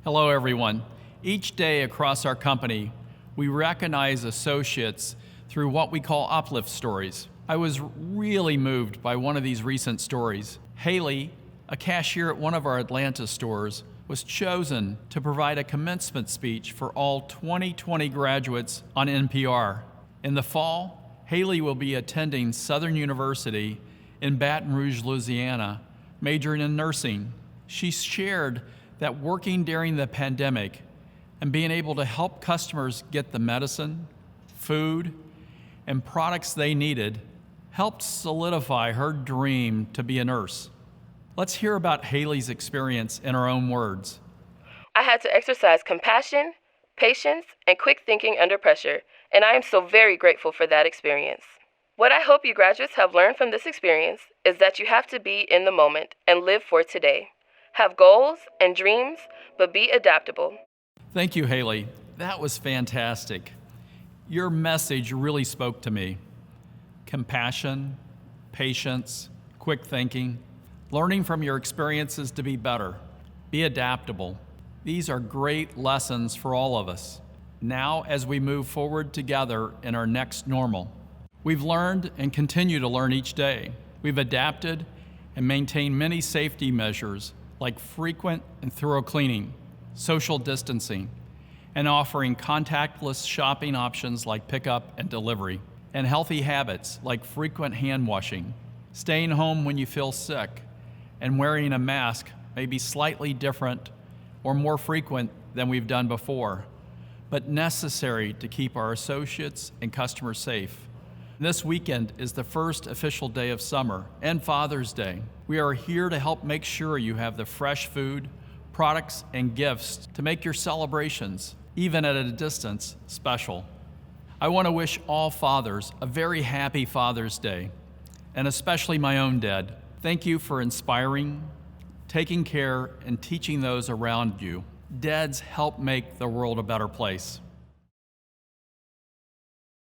Hello, everyone. Each day across our company, we recognize associates through what we call uplift stories. I was really moved by one of these recent stories. Haley, a cashier at one of our Atlanta stores, was chosen to provide a commencement speech for all 2020 graduates on NPR. In the fall, Haley will be attending Southern University in Baton Rouge, Louisiana, majoring in nursing. She shared that working during the pandemic and being able to help customers get the medicine, food, and products they needed helped solidify her dream to be a nurse. Let's hear about Haley's experience in her own words. I had to exercise compassion, patience, and quick thinking under pressure, and I am so very grateful for that experience. What I hope you graduates have learned from this experience is that you have to be in the moment and live for today. Have goals and dreams, but be adaptable. Thank you, Haley. That was fantastic. Your message really spoke to me. Compassion, patience, quick thinking, learning from your experiences to be better, be adaptable. These are great lessons for all of us. Now, as we move forward together in our next normal, we've learned and continue to learn each day. We've adapted and maintained many safety measures like frequent and thorough cleaning, social distancing, and offering contactless shopping options like pickup and delivery, and healthy habits like frequent hand washing. Staying home when you feel sick and wearing a mask may be slightly different or more frequent than we've done before, but necessary to keep our associates and customers safe. This weekend is the first official day of summer and Father's Day. We are here to help make sure you have the fresh food, products, and gifts to make your celebrations, even at a distance, special. I want to wish all fathers a very happy Father's Day, and especially my own dad. Thank you for inspiring, taking care, and teaching those around you. Dads help make the world a better place.